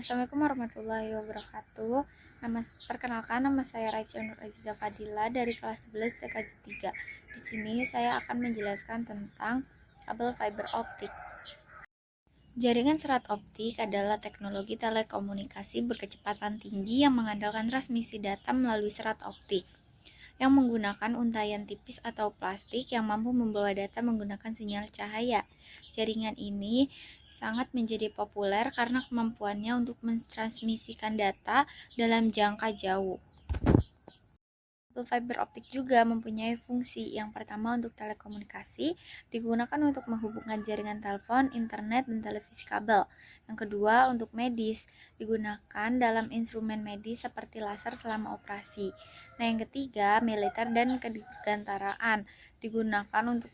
Assalamualaikum warahmatullahi wabarakatuh. Perkenalkan, nama saya Raicha Nur Aziza Fadila dari kelas 11 TKJ 3. Di sini saya akan menjelaskan tentang kabel fiber optik. Jaringan serat optik adalah teknologi telekomunikasi berkecepatan tinggi yang mengandalkan transmisi data melalui serat optik yang menggunakan untaian tipis atau plastik yang mampu membawa data menggunakan sinyal cahaya. Jaringan ini sangat menjadi populer karena kemampuannya untuk mentransmisikan data dalam jangka jauh. Kabel fiber optik juga mempunyai fungsi. Yang pertama untuk telekomunikasi, digunakan untuk menghubungkan jaringan telepon, internet, dan televisi kabel. Yang kedua untuk medis, digunakan dalam instrumen medis seperti laser selama operasi. Nah, yang ketiga militer dan kedirgantaraan, digunakan untuk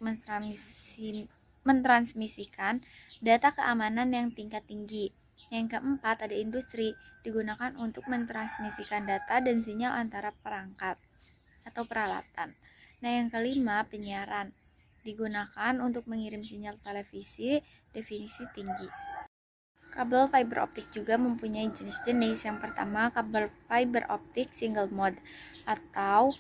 mentransmisikan data keamanan yang tingkat tinggi. Yang keempat ada industri, digunakan untuk mentransmisikan data dan sinyal antara perangkat atau peralatan. Nah, yang kelima penyiaran, digunakan untuk mengirim sinyal televisi definisi tinggi. Kabel fiber optik juga mempunyai jenis-jenis. Yang pertama kabel fiber optik single mode atau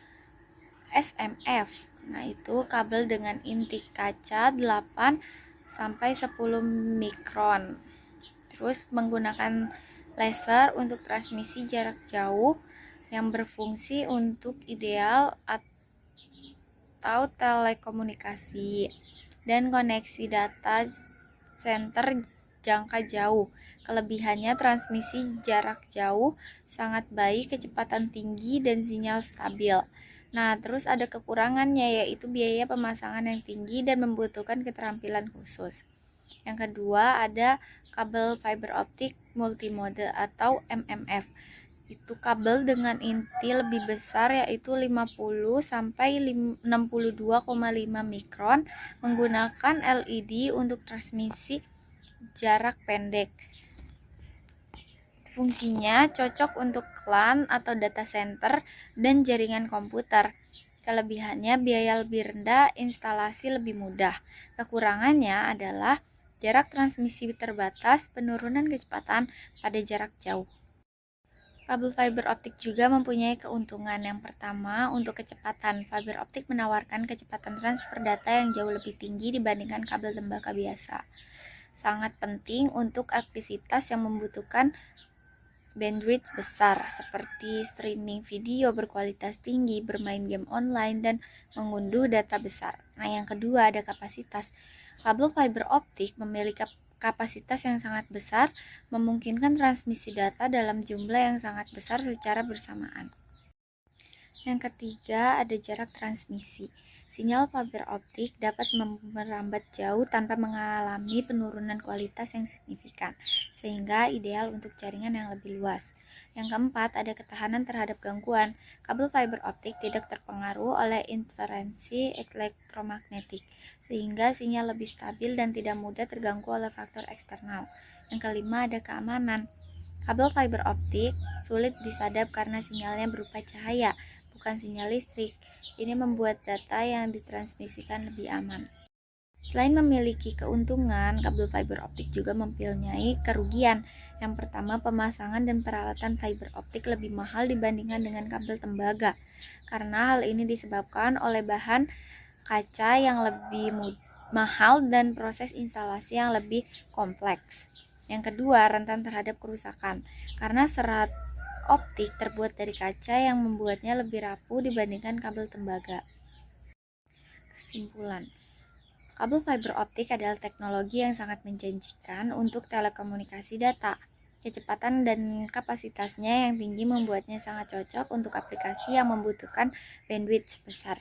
SMF. Nah, itu kabel dengan inti kaca 8 sampai 10 mikron. Terus menggunakan laser untuk transmisi jarak jauh yang berfungsi untuk ideal atau telekomunikasi dan koneksi data center jangka jauh. Kelebihannya transmisi jarak jauh sangat baik, kecepatan tinggi, dan sinyal stabil. Nah, terus ada kekurangannya, yaitu biaya pemasangan yang tinggi dan membutuhkan keterampilan khusus. Yang kedua ada kabel fiber optik multimode atau MMF. Itu kabel dengan inti lebih besar, yaitu 50 sampai 62,5 mikron, menggunakan LED untuk transmisi jarak pendek. Fungsinya cocok untuk LAN atau data center dan jaringan komputer. Kelebihannya biaya lebih rendah, instalasi lebih mudah. Kekurangannya adalah jarak transmisi terbatas, penurunan kecepatan pada jarak jauh. Kabel fiber optik juga mempunyai keuntungan. Yang pertama, untuk kecepatan. Fiber optik menawarkan kecepatan transfer data yang jauh lebih tinggi dibandingkan kabel tembaga biasa. Sangat penting untuk aktivitas yang membutuhkan bandwidth besar seperti streaming video berkualitas tinggi, bermain game online, dan mengunduh data besar. Nah, yang kedua ada kapasitas. Kabel fiber optik memiliki kapasitas yang sangat besar, memungkinkan transmisi data dalam jumlah yang sangat besar secara bersamaan. Yang ketiga ada jarak transmisi. Sinyal fiber optik dapat merambat jauh tanpa mengalami penurunan kualitas yang signifikan, sehingga ideal untuk jaringan yang lebih luas. Yang keempat ada ketahanan terhadap gangguan. Kabel fiber optik tidak terpengaruh oleh interferensi elektromagnetik, sehingga sinyal lebih stabil dan tidak mudah terganggu oleh faktor eksternal. Yang kelima ada keamanan. Kabel fiber optik sulit disadap karena sinyalnya berupa cahaya, bukan sinyal listrik. Ini membuat data yang ditransmisikan lebih aman. Selain memiliki keuntungan, kabel fiber optik juga mempunyai kerugian. Yang pertama, pemasangan dan peralatan fiber optik lebih mahal dibandingkan dengan kabel tembaga, karena hal ini disebabkan oleh bahan kaca yang lebih mahal dan proses instalasi yang lebih kompleks. Yang kedua, rentan terhadap kerusakan, karena serat optik terbuat dari kaca yang membuatnya lebih rapuh dibandingkan kabel tembaga. Kesimpulan, kabel fiber optik adalah teknologi yang sangat menjanjikan untuk telekomunikasi data. Kecepatan dan kapasitasnya yang tinggi membuatnya sangat cocok untuk aplikasi yang membutuhkan bandwidth besar.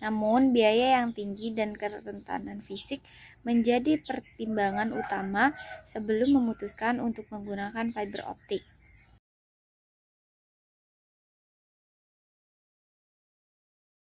Namun, biaya yang tinggi dan kerentanan fisik menjadi pertimbangan utama sebelum memutuskan untuk menggunakan fiber optik.